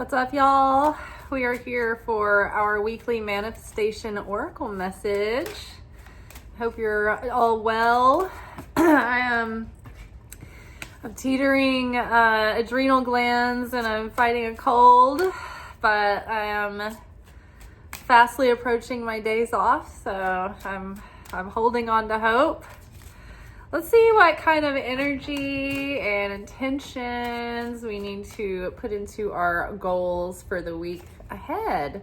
What's up, y'all? We are here for our weekly manifestation oracle message. Hope you're all well. I'm teetering adrenal glands and I'm fighting a cold, but I am fastly approaching my days off, so I'm holding on to hope. Let's see what kind of energy and intentions we need to put into our goals for the week ahead.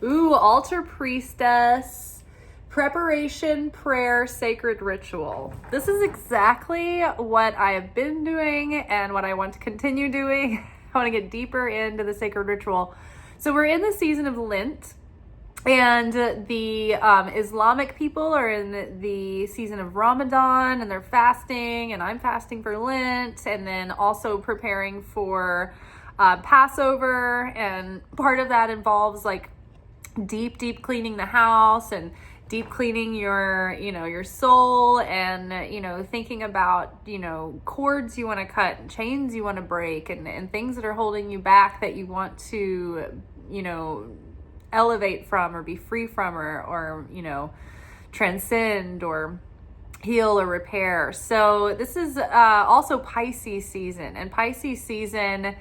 Ooh, altar priestess, preparation, prayer, sacred ritual. This is exactly what I have been doing and what I want to continue doing. I want to get deeper into the sacred ritual. So we're in the season of Lent. And the Islamic people are in the season of Ramadan and they're fasting, and I'm fasting for Lent, and then also preparing for Passover. And part of that involves like deep cleaning the house and deep cleaning your soul, and thinking about cords you want to cut and chains you want to break, and things that are holding you back that you want to elevate from or be free from or transcend or heal or repair. So this is also Pisces season, and Pisces season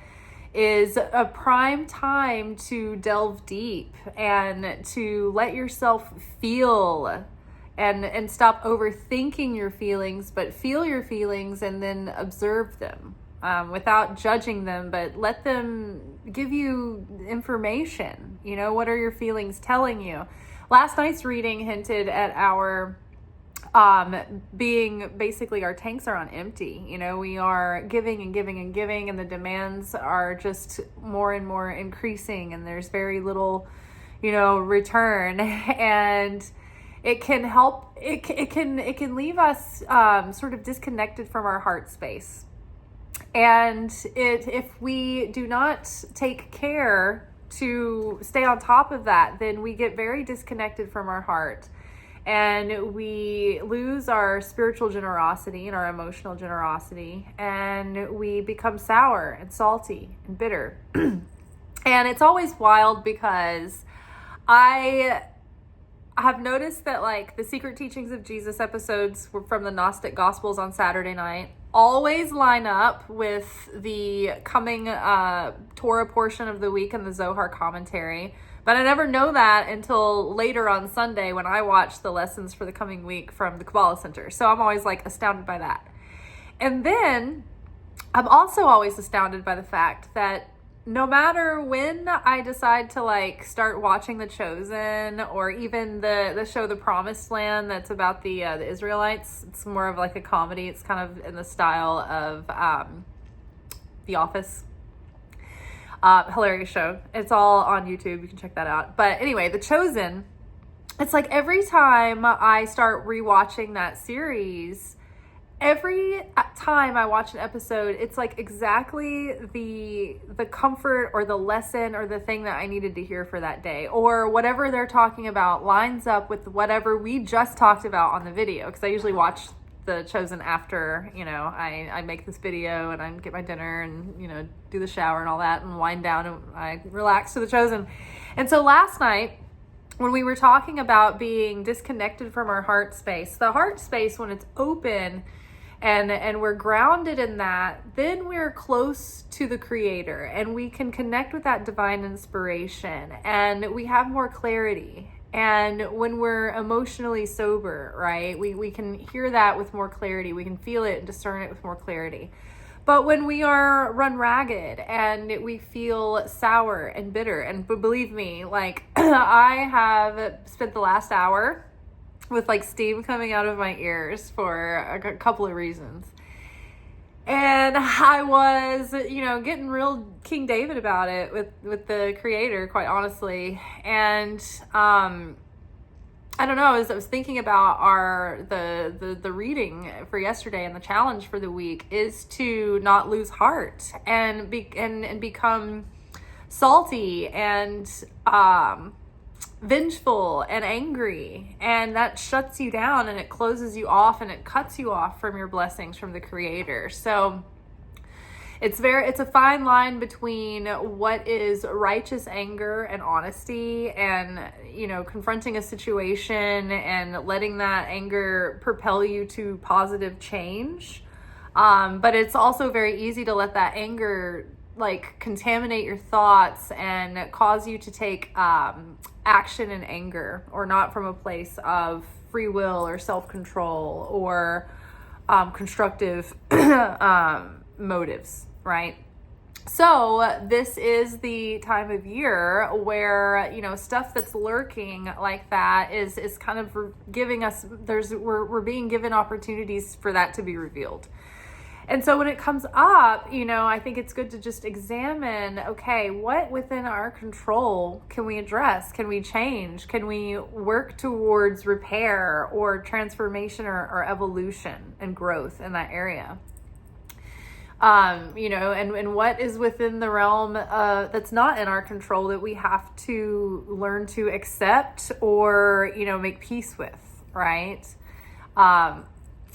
is a prime time to delve deep and to let yourself feel and stop overthinking your feelings, but feel your feelings and then observe them without judging them, but let them give you information. What are your feelings telling you? Last night's reading hinted at our being basically our tanks are on empty. We are giving and giving and giving, and the demands are just more and more increasing, and there's very little return. And it can help, it can leave us sort of disconnected from our heart space. And if we do not take care to stay on top of that, then we get very disconnected from our heart, and we lose our spiritual generosity and our emotional generosity, and we become sour and salty and bitter. And it's always wild because I have noticed that like the Secret Teachings of Jesus episodes from the Gnostic Gospels on Saturday night always line up with the coming Torah portion of the week and the Zohar commentary. But I never know that until later on Sunday when I watch the lessons for the coming week from the Kabbalah Center. So I'm always like astounded by that. And then I'm also always astounded by the fact that no matter when I decide to like start watching The Chosen, or even the show The Promised Land that's about the Israelites, it's more of like a comedy. It's kind of in the style of The Office. Hilarious show. It's all on YouTube. You can check that out. But anyway, The Chosen, it's like every time I start rewatching that series, every time I watch an episode, it's like exactly the comfort or the lesson or the thing that I needed to hear for that day, or whatever they're talking about lines up with whatever we just talked about on the video. Because I usually watch The Chosen after, I make this video and I get my dinner and, do the shower and all that and wind down and I relax to The Chosen. And so last night, when we were talking about being disconnected from our heart space, the heart space, when it's open and we're grounded in that, then we're close to the Creator and we can connect with that divine inspiration and we have more clarity. And when we're emotionally sober, right, we can hear that with more clarity. We can feel it and discern it with more clarity. But when we are run ragged and we feel sour and bitter, and believe me, like I have spent the last hour with like steam coming out of my ears for a couple of reasons. And I was, getting real King David about it with the Creator, quite honestly. And I don't know, as I was thinking about the reading for yesterday, and the challenge for the week is to not lose heart and become salty and vengeful and angry, and that shuts you down and it closes you off and it cuts you off from your blessings from the Creator. So it's a fine line between what is righteous anger and honesty, and, you know, confronting a situation and letting that anger propel you to positive change. But it's also very easy to let that anger like contaminate your thoughts and cause you to take action in anger, or not from a place of free will or self-control or constructive motives, right? So this is the time of year where, you know, stuff that's lurking like that is kind of giving us, we're being given opportunities for that to be revealed. And so when it comes up, you know, I think it's good to just examine, okay, what within our control can we address? Can we change? Can we work towards repair or transformation or evolution and growth in that area? You know, and what is within the realm that's not in our control that we have to learn to accept or, you know, make peace with, right?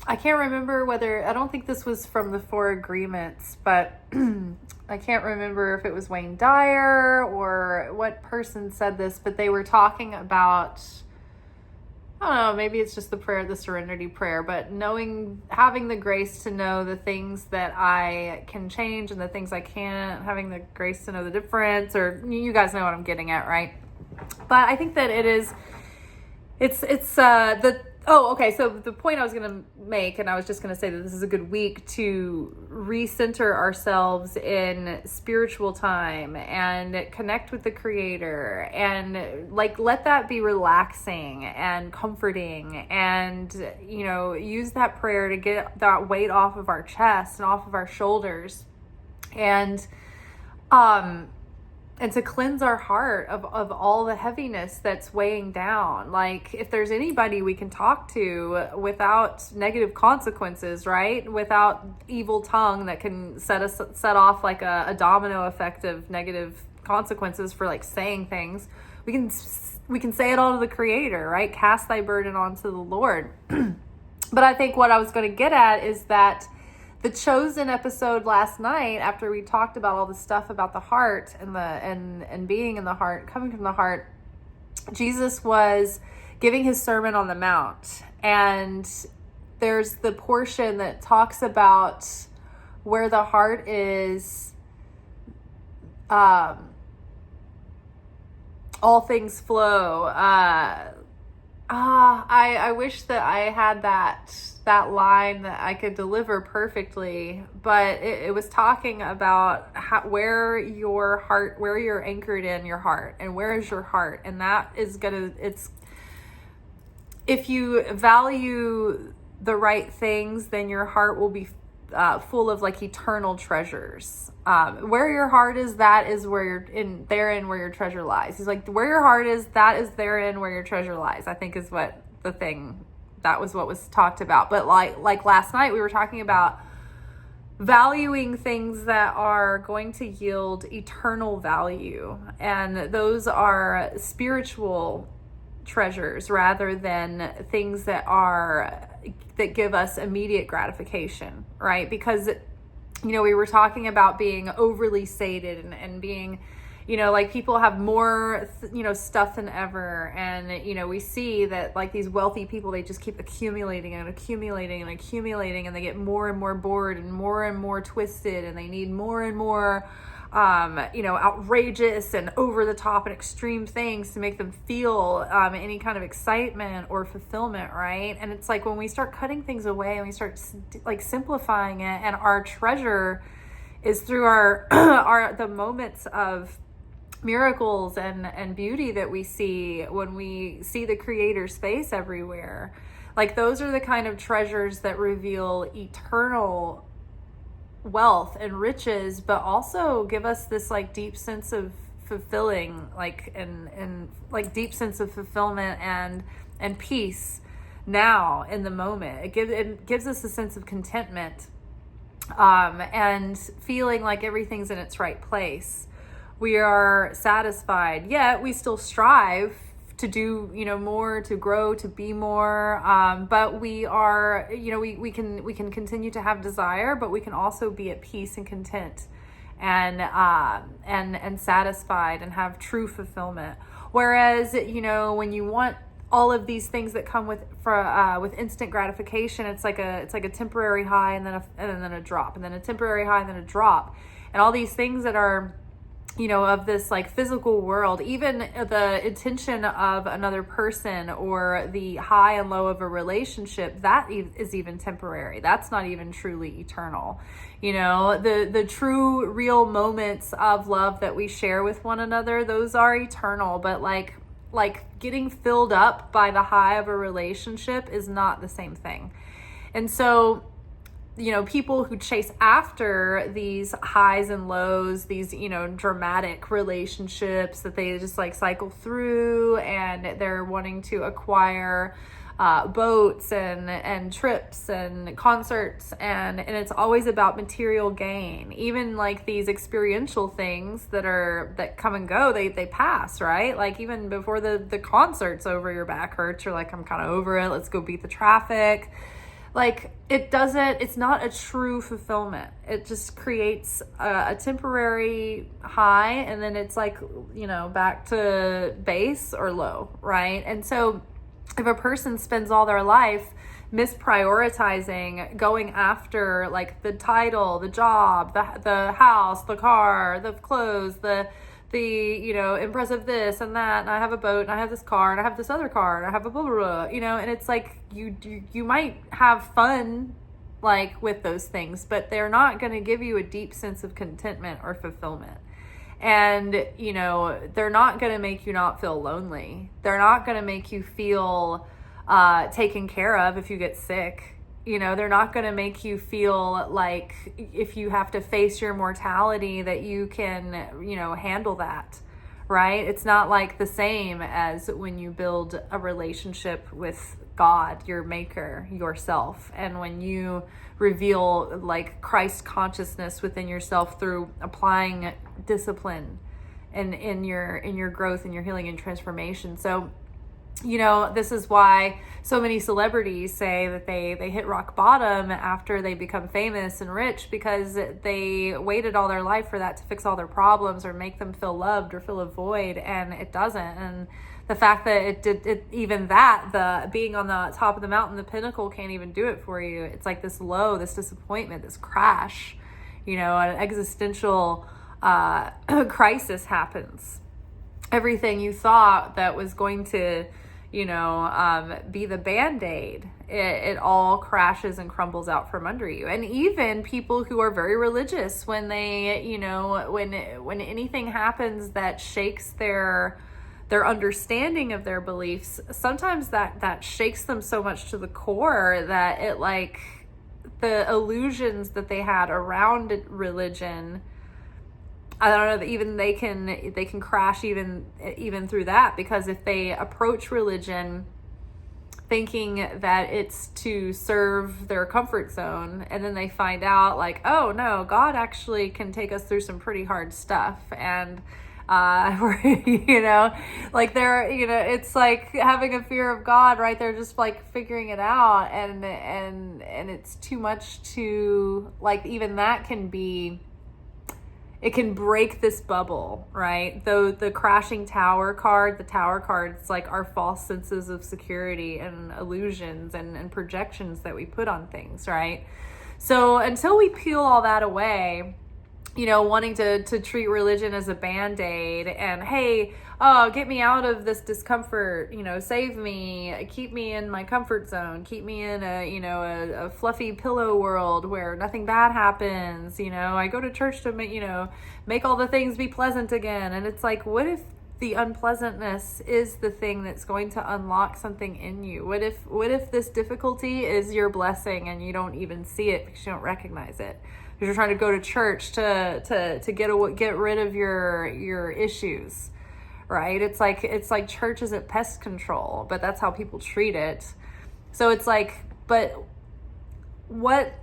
I can't remember I don't think this was from the Four Agreements, but I can't remember if it was Wayne Dyer or what person said this, but they were talking about, I don't know, maybe it's just the prayer, the serenity prayer, but having the grace to know the things that I can change and the things I can't, having the grace to know the difference, or you guys know what I'm getting at, right? But I think that so the point I was going to make, and I was just going to say that this is a good week to recenter ourselves in spiritual time and connect with the Creator, and like let that be relaxing and comforting, and, you know, use that prayer to get that weight off of our chest and off of our shoulders, and to cleanse our heart of all the heaviness that's weighing down. Like, if there's anybody we can talk to without negative consequences, right? Without evil tongue that can set off like a domino effect of negative consequences for like saying things, we can say it all to the Creator, right? Cast thy burden onto the Lord. But I think what I was going to get at is that the Chosen episode last night, after we talked about all the stuff about the heart and being in the heart, coming from the heart, Jesus was giving his Sermon on the Mount. And there's the portion that talks about where the heart is, all things flow. I wish that I had that line that I could deliver perfectly, but it was talking about where you're anchored in your heart, and where is your heart, and that is if you value the right things, then your heart will be full of like eternal treasures. Where your heart is, that is where therein where your treasure lies. He's like, where your heart is, that is therein where your treasure lies, I think is what that was what was talked about. But like last night we were talking about valuing things that are going to yield eternal value, and those are spiritual treasures rather than things that give us immediate gratification, right? Because, you know, we were talking about being overly sated and being, you know, like people have more, stuff than ever. And, you know, we see that like these wealthy people, they just keep accumulating and accumulating and accumulating, and they get more and more bored and more twisted, and they need more and more, outrageous and over the top and extreme things to make them feel any kind of excitement or fulfillment, right? And it's like when we start cutting things away and we start like simplifying it, and our treasure is through the moments of miracles and beauty that we see when we see the Creator's face everywhere. Like those are the kind of treasures that reveal eternal wealth and riches, but also give us this like deep sense of fulfilling, like and like deep sense of fulfillment and peace now in the moment. It gives us a sense of contentment and feeling like everything's in its right place. We are satisfied, yet we still strive do, more, to grow, to be more. But we are, we can continue to have desire, but we can also be at peace and content and satisfied and have true fulfillment. Whereas, when you want all of these things that come with instant gratification, it's like a temporary high and then a drop, and then a temporary high and then a drop, and all these things that are, of this like physical world. Even the attention of another person or the high and low of a relationship, that is even temporary. That's not even truly eternal. The true real moments of love that we share with one another, those are eternal. But like getting filled up by the high of a relationship is not the same thing. And so, people who chase after these highs and lows, these, dramatic relationships that they just like cycle through, and they're wanting to acquire boats and trips and concerts, and it's always about material gain. Even like these experiential things that come and go, they pass, right? Like even before the concert's over, your back hurts, you're like, I'm kind of over it, let's go beat the traffic. Like it's not a true fulfillment. It just creates a temporary high, and then it's like, back to base or low, right? And so if a person spends all their life misprioritizing, going after like the title, the job, the house, the car, the clothes, the impressive this and that, and I have a boat, and I have this car, and I have this other car, and I have a blah, blah, blah, and it's like you might have fun like with those things, but they're not going to give you a deep sense of contentment or fulfillment. And, they're not going to make you not feel lonely. They're not going to make you feel taken care of if you get sick. They're not going to make you feel like if you have to face your mortality that you can, handle that, right? It's not like the same as when you build a relationship with God, your maker, yourself. And when you reveal like Christ consciousness within yourself through applying discipline and in your growth and your healing and transformation. So, this is why so many celebrities say that they hit rock bottom after they become famous and rich, because they waited all their life for that to fix all their problems or make them feel loved or fill a void, and it doesn't. And the fact that the being on the top of the mountain, the pinnacle, can't even do it for you. It's like this low, this disappointment, this crash, an existential crisis happens. Everything you thought that was going to be the Band-Aid, it all crashes and crumbles out from under you. And even people who are very religious, when they, when anything happens that shakes their understanding of their beliefs, sometimes that shakes them so much to the core that it, like, the illusions that they had around religion, I don't know, that even they can crash even through that, because if they approach religion thinking that it's to serve their comfort zone, and then they find out like, oh no, God actually can take us through some pretty hard stuff, and like they're, it's like having a fear of God, right? They're just like figuring it out, and it's too much to, like, even that can be, it can break this bubble, right? Though the crashing tower card, it's like our false senses of security and illusions and projections that we put on things, right? So until we peel all that away, wanting to treat religion as a Band-Aid, and hey, get me out of this discomfort, save me, keep me in my comfort zone, keep me in a fluffy pillow world where nothing bad happens, I go to church to make all the things be pleasant again. And it's like, what if the unpleasantness is the thing that's going to unlock something in you? What if this difficulty is your blessing and you don't even see it because you don't recognize it? Because you're trying to go to church to get rid of your issues, right? It's like church isn't pest control, but that's how people treat it. So it's like, but what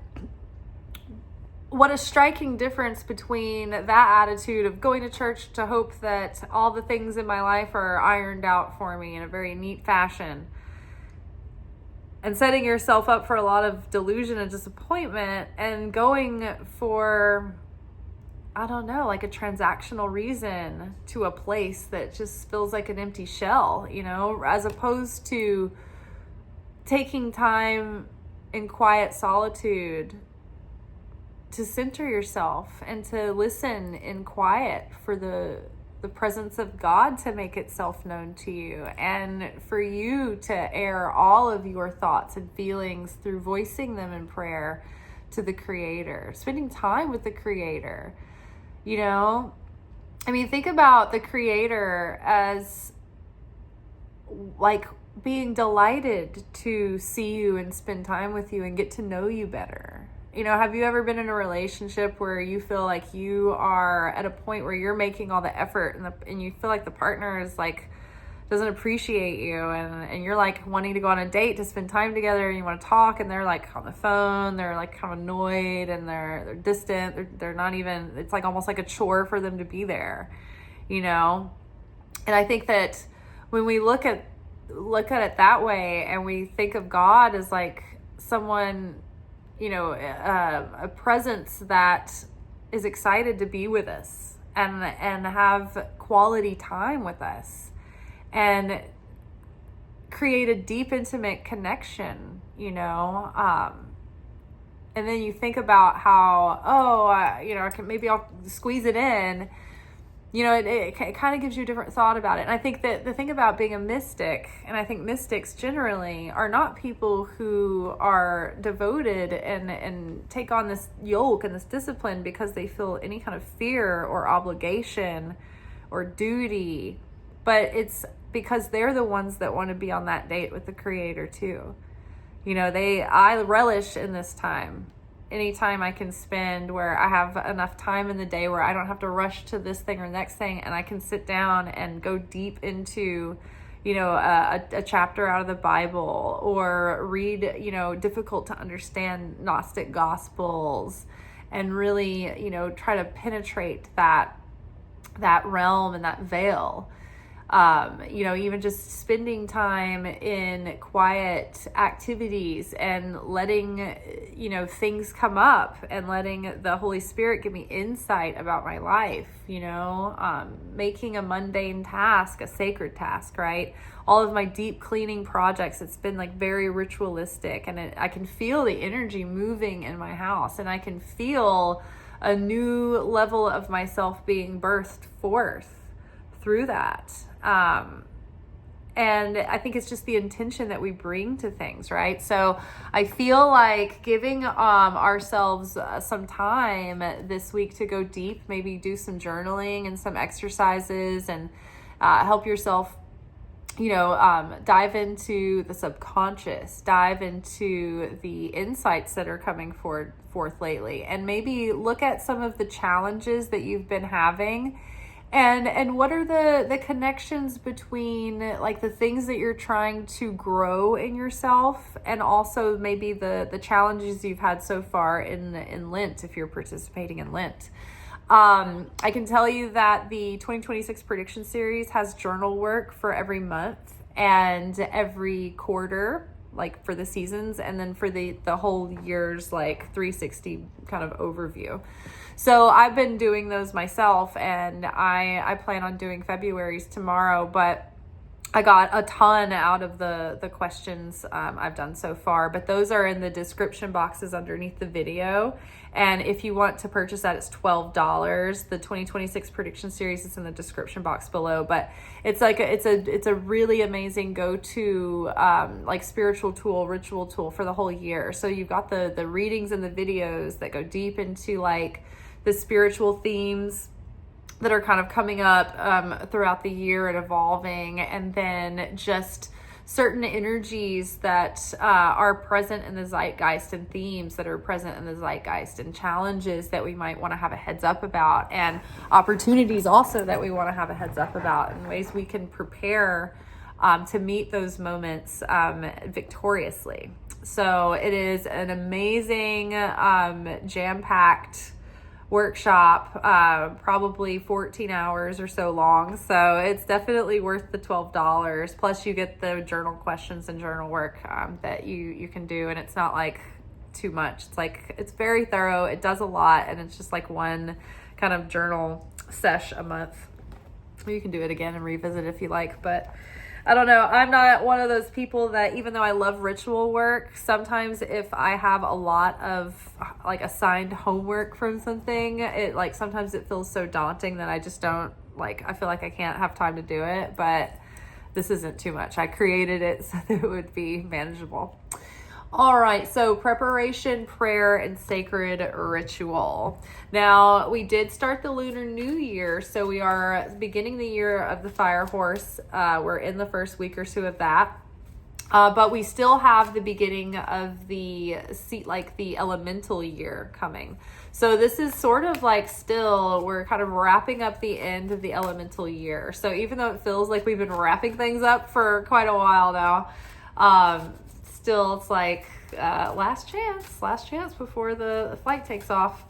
what a striking difference between that attitude of going to church to hope that all the things in my life are ironed out for me in a very neat fashion, and setting yourself up for a lot of delusion and disappointment, and going for, I don't know, like a transactional reason to a place that just feels like an empty shell, as opposed to taking time in quiet solitude to center yourself and to listen in quiet for the presence of God to make itself known to you, and for you to air all of your thoughts and feelings through voicing them in prayer to the Creator, spending time with the Creator. Think about the Creator as like being delighted to see you and spend time with you and get to know you better. Have you ever been in a relationship where you feel like you are at a point where you're making all the effort and you feel like the partner is like, doesn't appreciate you, and you're like wanting to go on a date to spend time together, and you want to talk, and they're like on the phone, they're like kind of annoyed, and they're distant, they're not even, it's like almost like a chore for them to be there, And I think that when we look at it that way, and we think of God as like someone, a presence that is excited to be with us and have quality time with us and create a deep, intimate connection, and then you think about how, I'll squeeze it in, it kind of gives you a different thought about it. And I think that the thing about being a mystic, and I think mystics generally are not people who are devoted and take on this yoke and this discipline because they feel any kind of fear or obligation or duty, but it's because they're the ones that want to be on that date with the Creator too. I relish in this time. Anytime I can spend where I have enough time in the day where I don't have to rush to this thing or next thing, and I can sit down and go deep into, a chapter out of the Bible, or read, difficult to understand Gnostic Gospels, and really, try to penetrate that realm and that veil. Even just spending time in quiet activities and letting, things come up and letting the Holy Spirit give me insight about my life, making a mundane task a sacred task, right? All of my deep cleaning projects, it's been like very ritualistic, and I can feel the energy moving in my house, and I can feel a new level of myself being birthed forth through that. And I think it's just the intention that we bring to things, right? So I feel like giving ourselves some time this week to go deep, maybe do some journaling and some exercises, and help yourself, dive into the subconscious, dive into the insights that are coming forth lately, and maybe look at some of the challenges that you've been having. And what are the connections between like the things that you're trying to grow in yourself, and also maybe the challenges you've had so far in Lent, if you're participating in Lent. I can tell you that the 2026 prediction series has journal work for every month and every quarter, like for the seasons, and then for the whole year's like 360 kind of overview. So I've been doing those myself, and I plan on doing February's tomorrow, but I got a ton out of the questions I've done so far, but those are in the description boxes underneath the video. And if you want to purchase that, it's $12. The 2026 prediction series is in the description box below, but it's like it's a really amazing go-to like spiritual tool, ritual tool for the whole year. So you've got the readings and the videos that go deep into like the spiritual themes that are kind of coming up throughout the year and evolving, and then just certain energies that are present in the zeitgeist, and themes that are present in the zeitgeist, and challenges that we might want to have a heads up about, and opportunities also that we want to have a heads up about, and ways we can prepare to meet those moments victoriously. So it is an amazing, jam-packed workshop, probably 14 hours or so long. So it's definitely worth the $12. Plus you get the journal questions and journal work, that you can do. And it's not like too much. It's like, it's very thorough. It does a lot. And it's just like one kind of journal sesh a month. You can do it again and revisit if you like, but I don't know. I'm not one of those people that, even though I love ritual work, sometimes if I have a lot of like assigned homework from something, it like sometimes it feels so daunting that I just don't like, I feel like I can't have time to do it, but this isn't too much. I created it so that it would be manageable. All right, so preparation, prayer, and sacred ritual. Now, we did start the Lunar New Year, so we are beginning the year of the Fire Horse. We're in the first week or two of that. But we still have the beginning of the elemental year coming. So this is sort of like still, we're kind of wrapping up the end of the elemental year. So even though it feels like we've been wrapping things up for quite a while now, still it's like last chance before the flight takes off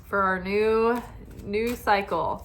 for our new cycle.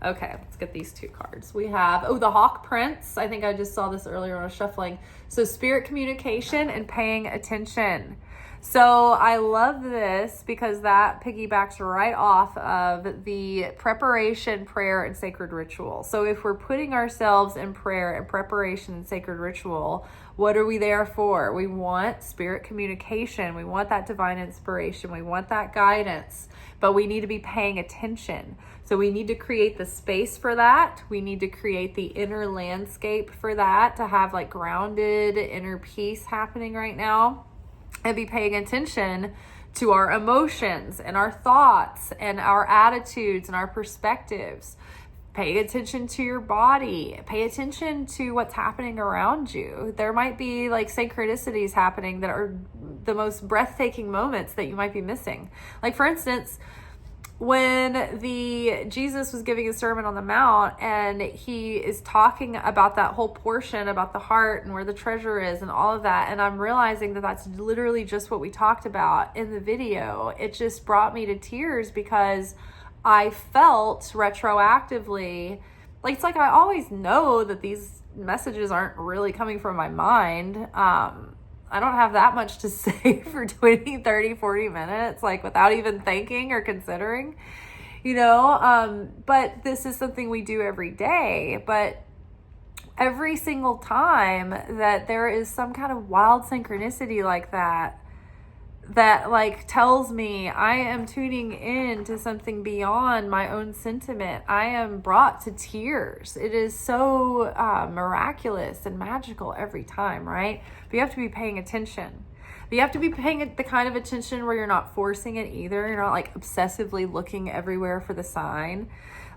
Okay, let's get these two cards. We have, the Hawk Prince. I think I just saw this earlier when I was shuffling. So spirit communication and paying attention. So I love this because that piggybacks right off of the preparation, prayer, and sacred ritual. So if we're putting ourselves in prayer and preparation and sacred ritual, what are we there for? We want spirit communication. We want that divine inspiration. We want that guidance, but we need to be paying attention. So we need to create the space for that. We need to create the inner landscape for that, to have like grounded inner peace happening right now, and be paying attention to our emotions and our thoughts and our attitudes and our perspectives. Pay attention to your body. Pay attention to what's happening around you. There might be like synchronicities happening that are the most breathtaking moments that you might be missing. Like for instance, when Jesus was giving a Sermon on the Mount and he is talking about that whole portion about the heart and where the treasure is and all of that, and I'm realizing that that's literally just what we talked about in the video. It just brought me to tears because I felt retroactively, like it's like I always know that these messages aren't really coming from my mind. I don't have that much to say for 20, 30, 40 minutes, like without even thinking or considering, but this is something we do every day. But every single time that there is some kind of wild synchronicity like that like tells me I am tuning in to something beyond my own sentiment, I am brought to tears. It is so miraculous and magical every time, right? But you have to be paying attention. But you have to be paying the kind of attention where you're not forcing it either. You're not like obsessively looking everywhere for the sign.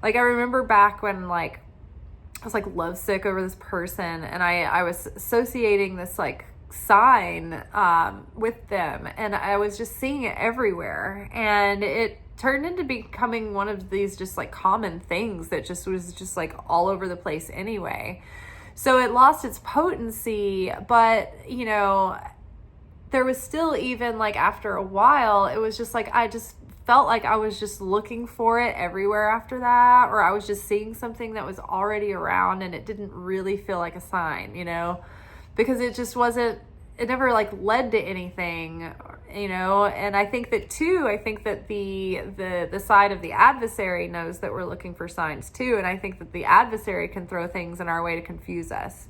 Like I remember back when like I was like lovesick over this person, and I was associating this like sign with them, and I was just seeing it everywhere, and it turned into becoming one of these just like common things that just was just like all over the place anyway. So it lost its potency, but there was still, even like after a while, it was just like I just felt like I was just looking for it everywhere after that, or I was just seeing something that was already around and it didn't really feel like a sign, because it just wasn't, it never like led to anything, and I think that the side of the adversary knows that we're looking for signs too. And I think that the adversary can throw things in our way to confuse us.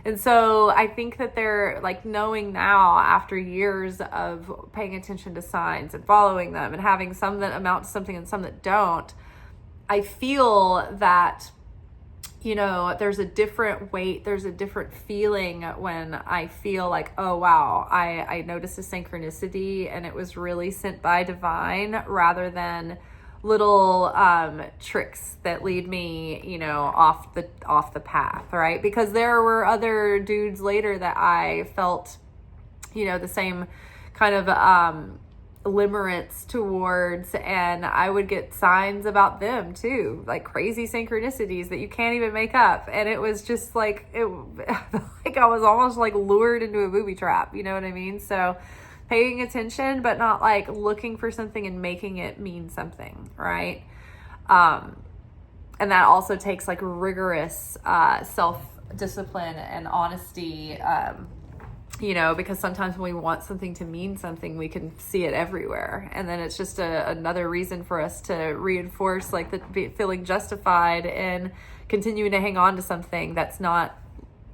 And so I think that they're like knowing now, after years of paying attention to signs and following them and having some that amount to something and some that don't, I feel that there's a different weight, there's a different feeling when I feel like, oh wow, I noticed a synchronicity and it was really sent by divine, rather than little tricks that lead me, off the path, right? Because there were other dudes later that I felt, the same kind of limerence towards, and I would get signs about them too, like crazy synchronicities that you can't even make up. And it was just like, like I was almost like lured into a booby trap, you know what I mean? So paying attention, but not like looking for something and making it mean something, right? And that also takes like rigorous self-discipline and honesty, you know, because sometimes when we want something to mean something, we can see it everywhere. And then it's just another reason for us to reinforce like the feeling justified and continuing to hang on to something that's not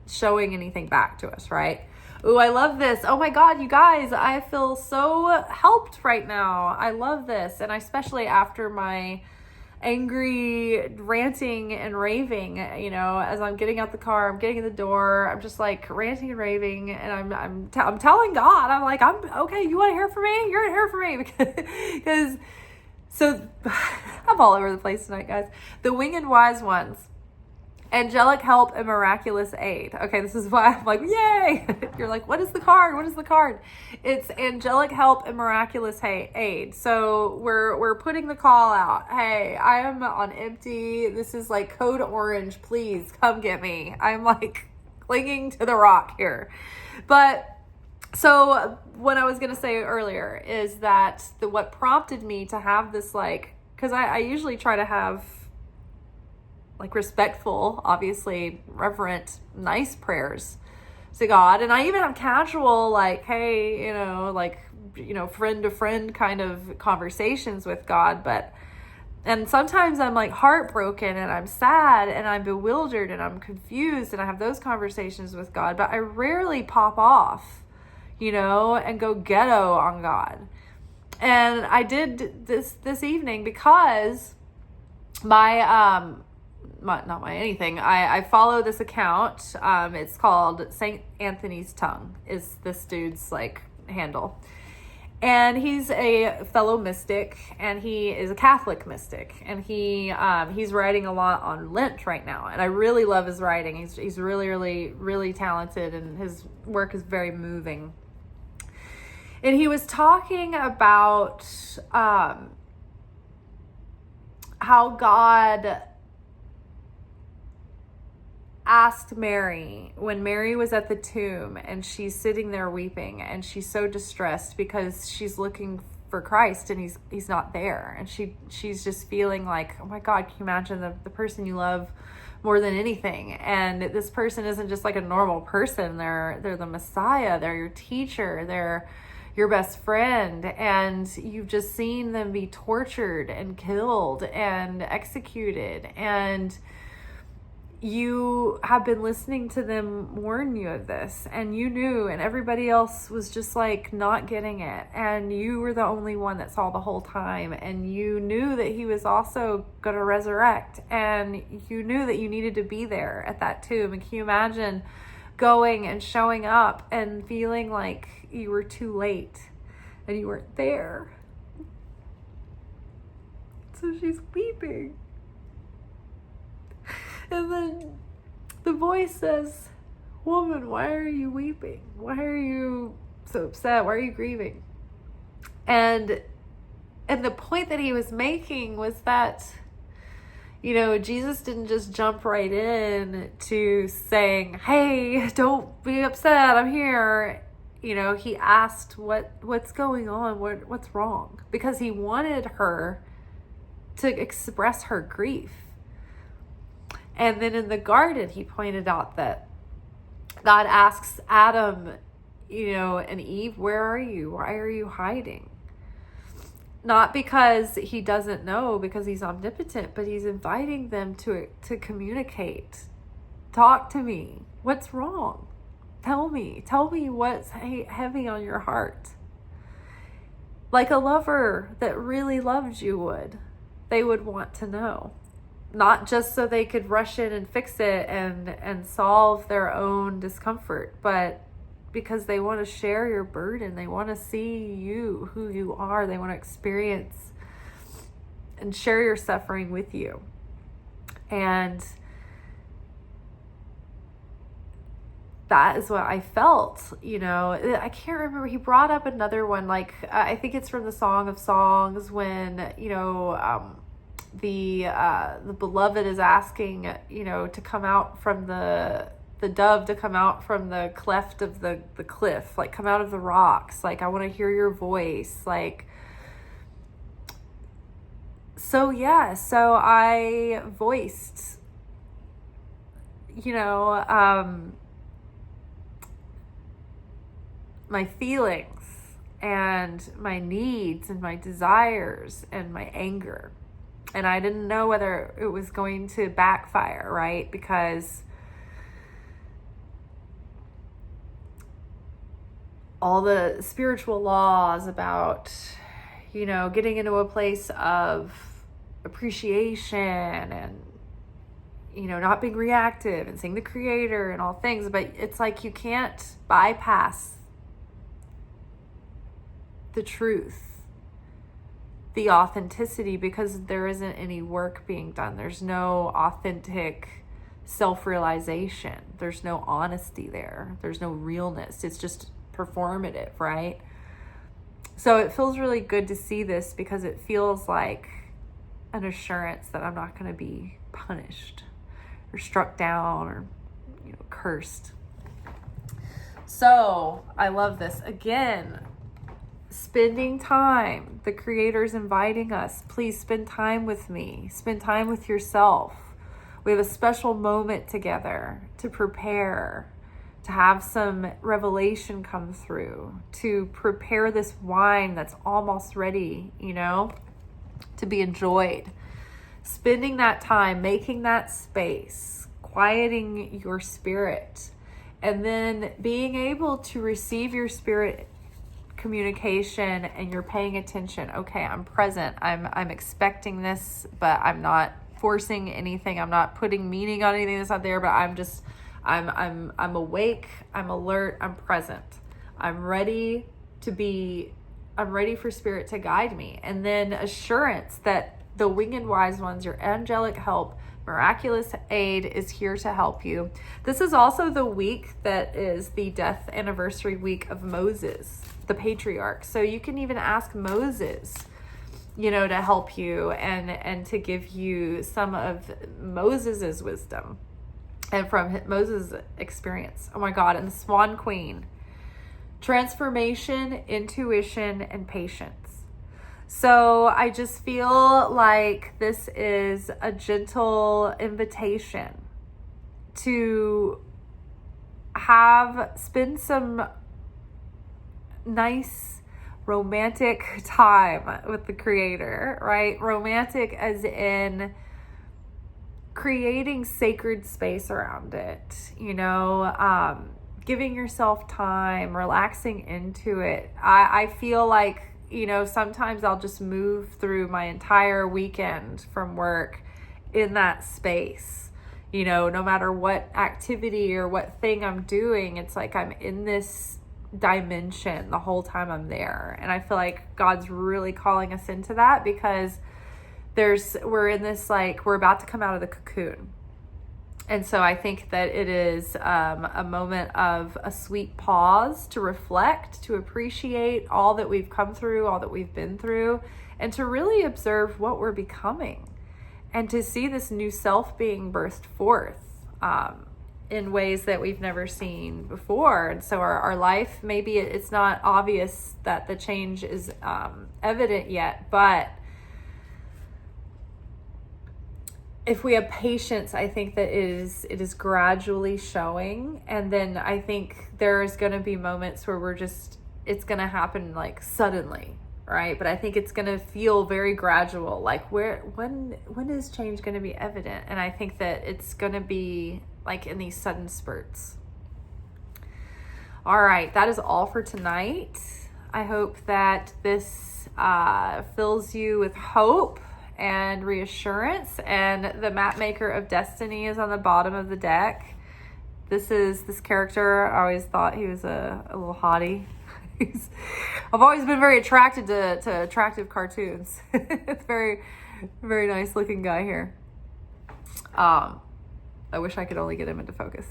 showing anything back to us, right? Ooh, I love this. Oh my God, you guys, I feel so helped right now. I love this. And especially after my angry ranting and raving, you know, as I'm getting out the car, I'm getting in the door, I'm just like ranting and raving, and I'm telling God, I'm like, I'm okay, you want to hear from me? You're gonna hear from me, because so I'm all over the place tonight, guys. The winged wise ones, angelic help and miraculous aid. Okay, this is why I'm like, yay! You're like, what is the card? What is the card? It's angelic help and miraculous aid. So we're putting the call out. Hey, I am on empty. This is like code orange. Please come get me. I'm like clinging to the rock here. But so what I was gonna say earlier is that what prompted me to have this, like, because I usually try to have like respectful, obviously reverent, nice prayers to God. And I even have casual, like, hey, you know, like, you know, friend to friend kind of conversations with God. And sometimes I'm like heartbroken and I'm sad and I'm bewildered and I'm confused and I have those conversations with God, but I rarely pop off, you know, and go ghetto on God. And I did this evening because I follow this account. It's called St. Anthony's Tongue is this dude's like handle. And he's a fellow mystic, and he is a Catholic mystic, and he's writing a lot on Lent right now. And I really love his writing. He's really, really, really talented, and his work is very moving. And he was talking about how God asked Mary when Mary was at the tomb and she's sitting there weeping and she's so distressed because she's looking for Christ and he's not there, and she's just feeling like, oh my God, can you imagine the person you love more than anything, and this person isn't just like a normal person, they're the Messiah, they're your teacher, they're your best friend, and you've just seen them be tortured and killed and executed, and you have been listening to them warn you of this, and you knew, and everybody else was just like not getting it, and you were the only one that saw the whole time, and you knew that he was also going to resurrect, and you knew that you needed to be there at that tomb. And can you imagine going and showing up and feeling like you were too late and you weren't there? So she's weeping. And then the voice says, woman, why are you weeping? Why are you so upset? Why are you grieving? And the point that he was making was that, you know, Jesus didn't just jump right in to saying, hey, don't be upset, I'm here. You know, he asked what's going on, what's wrong? Because he wanted her to express her grief. And then in the garden, he pointed out that God asks Adam, you know, and Eve, where are you? Why are you hiding? Not because he doesn't know, because he's omnipotent, but he's inviting them to communicate. Talk to me. What's wrong? Tell me what's heavy on your heart. Like a lover that really loved you would. They would want to know. Not just so they could rush in and fix it and solve their own discomfort, but because they want to share your burden. They want to see you, who you are. They want to experience and share your suffering with you. And that is what I felt, I can't remember. He brought up another one, like, I think it's from the Song of Songs when, the beloved is asking, to come out from the dove to come out from the cleft of the cliff, like come out of the rocks. Like, I want to hear your voice. Like, so I voiced, my feelings and my needs and my desires and my anger. And I didn't know whether it was going to backfire, right? Because all the spiritual laws about, getting into a place of appreciation and, not being reactive and seeing the Creator and all things. But it's like you can't bypass the truth, the authenticity, because there isn't any work being done. There's no authentic self-realization. There's no honesty there. There's no realness. It's just performative, right? So it feels really good to see this, because it feels like an assurance that I'm not going to be punished or struck down or cursed. So I love this. Again, spending time. The Creator's inviting us. Please spend time with me. Spend time with yourself. We have a special moment together to prepare, to have some revelation come through, to prepare this wine that's almost ready, to be enjoyed. Spending that time, making that space, quieting your spirit, and then being able to receive your spirit communication, and you're paying attention. Okay, I'm present. I'm expecting this, but I'm not forcing anything. I'm not putting meaning on anything that's not there, but I'm awake, I'm alert, I'm present. I'm ready for spirit to guide me. And then assurance that the winged wise ones, your angelic help, miraculous aid, is here to help you. This is also the week that is the death anniversary week of Moses, the patriarch. So you can even ask Moses, to help you and to give you some of Moses's wisdom and from Moses' experience. Oh my God. And the Swan Queen, transformation, intuition, and patience. So I just feel like this is a gentle invitation to spend some nice romantic time with the Creator, right? Romantic as in creating sacred space around it, giving yourself time, relaxing into it. I feel like, sometimes I'll just move through my entire weekend from work in that space, no matter what activity or what thing I'm doing. It's like I'm in this dimension the whole time I'm there. And I feel like God's really calling us into that, because we're in this, like, we're about to come out of the cocoon. And so I think that it is a moment of a sweet pause to reflect, to appreciate all that we've come through, all that we've been through, and to really observe what we're becoming, and to see this new self being birthed forth in ways that we've never seen before. And so our life, maybe it's not obvious that the change is evident yet, but if we have patience, I think that it is gradually showing. And then I think there's going to be moments where it's going to happen like suddenly, right? But I think it's going to feel very gradual. Like when is change going to be evident? And I think that it's going to be like in these sudden spurts. All right, that is all for tonight. I hope that this fills you with hope and reassurance. And the map maker of destiny is on the bottom of the deck. This character, I always thought he was a little hottie. I've always been very attracted to attractive cartoons. It's very, very nice looking guy here. I wish I could only get him into focus.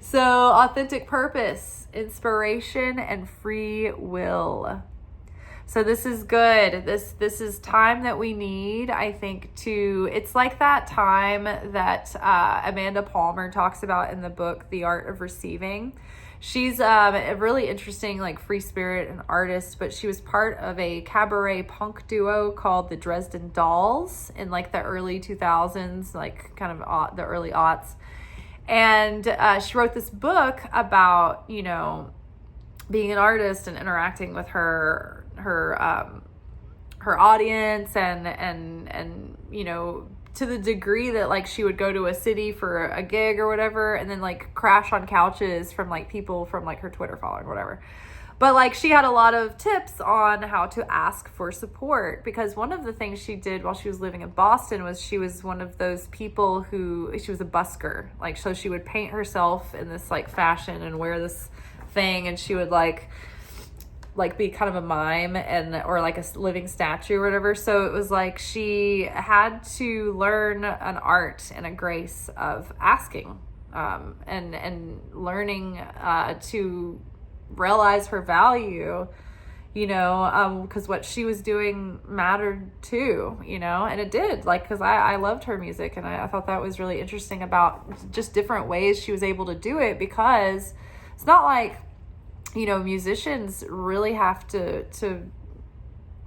So authentic purpose, inspiration, and free will. So this is good. This is time that we need, I think, it's like that time that Amanda Palmer talks about in the book, The Art of Receiving. She's a really interesting, like, free spirit and artist, but she was part of a cabaret punk duo called the Dresden Dolls in like the early 2000s, like kind of the early aughts. And she wrote this book about, being an artist and interacting with her audience and to the degree that like she would go to a city for a gig or whatever and then like crash on couches from like people from like her Twitter following or whatever. But like she had a lot of tips on how to ask for support, because one of the things she did while she was living in Boston was she was one of those people she was a busker. Like, so she would paint herself in this like fashion and wear this thing, and she would like be kind of a mime or like a living statue or whatever. So it was like she had to learn an art and a grace of asking and learning to realize her value, because what she was doing mattered too, and it did, like, because I loved her music, and I thought that was really interesting about just different ways she was able to do it, because it's not like, musicians really have to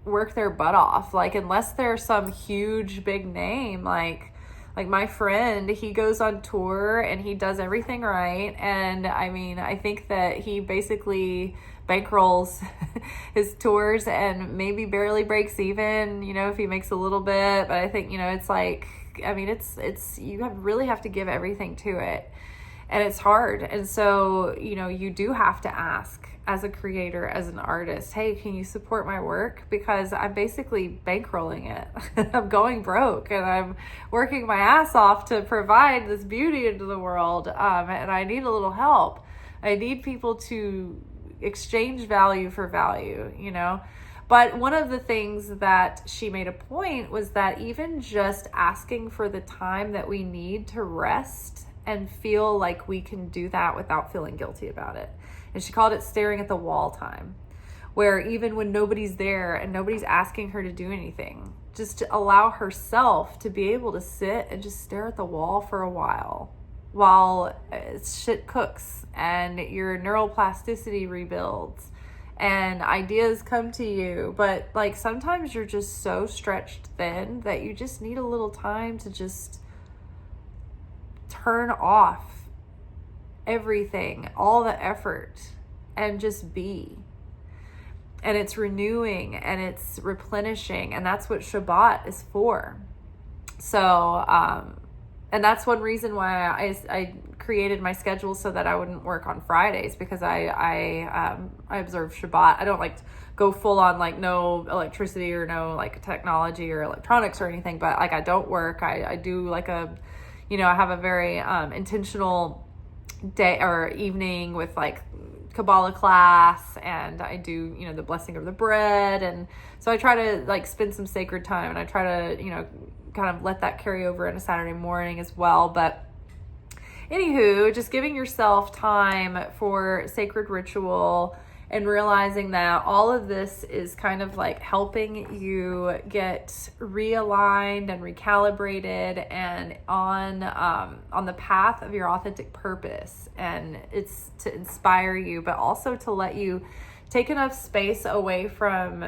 work their butt off, like, unless they're some huge big name, like my friend, he goes on tour and he does everything right. And I mean, I think that he basically bankrolls his tours and maybe barely breaks even, if he makes a little bit. But I think, it's like, I mean, it's you really have to give everything to it. And it's hard. And so, you do have to ask as a creator, as an artist, hey, can you support my work? Because I'm basically bankrolling it. I'm going broke and I'm working my ass off to provide this beauty into the world. And I need a little help. I need people to exchange value for value, But one of the things that she made a point was that even just asking for the time that we need to rest and feel like we can do that without feeling guilty about it. And she called it staring at the wall time, where even when nobody's there and nobody's asking her to do anything, just to allow herself to be able to sit and just stare at the wall for a while shit cooks and your neuroplasticity rebuilds and ideas come to you. But like sometimes you're just so stretched thin that you just need a little time to just turn off everything, all the effort, and just be. And it's renewing and it's replenishing, and that's what Shabbat is for. So and that's one reason why I created my schedule so that I wouldn't work on Fridays, because I observe Shabbat. I don't like go full on like no electricity or no like technology or electronics or anything, but like I don't work. I do like I have a very intentional day or evening with like Kabbalah class, and I do, the blessing of the bread. And so I try to like spend some sacred time, and I try to, kind of let that carry over into Saturday morning as well. But anywho, just giving yourself time for sacred ritual and realizing that all of this is kind of like helping you get realigned and recalibrated and on the path of your authentic purpose. And it's to inspire you, but also to let you take enough space away from,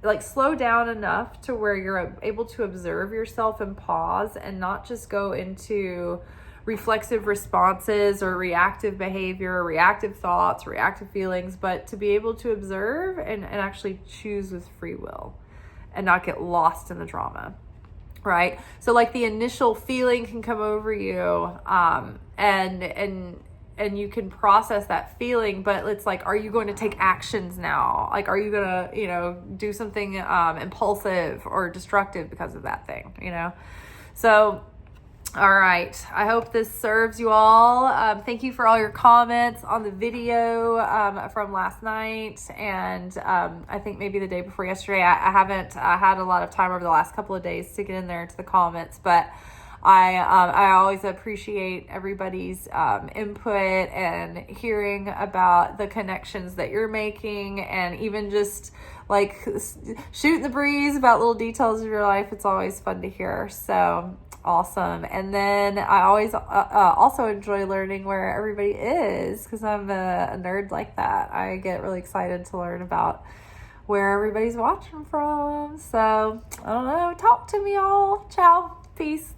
like, slow down enough to where you're able to observe yourself and pause and not just go into reflexive responses or reactive behavior, reactive thoughts, reactive feelings, but to be able to observe and actually choose with free will and not get lost in the drama, right? So like the initial feeling can come over you, and you can process that feeling, but it's like, are you going to take actions now? Like, are you going to, do something impulsive or destructive because of that thing, So, all right. I hope this serves you all. Thank you for all your comments on the video from last night. And I think maybe the day before yesterday. I haven't had a lot of time over the last couple of days to get in there to the comments, but I always appreciate everybody's input and hearing about the connections that you're making, and even just like shooting the breeze about little details of your life. It's always fun to hear. So awesome. And then I always also enjoy learning where everybody is, because I'm a nerd like that. I get really excited to learn about where everybody's watching from. So I don't know. Talk to me, all. Ciao. Peace.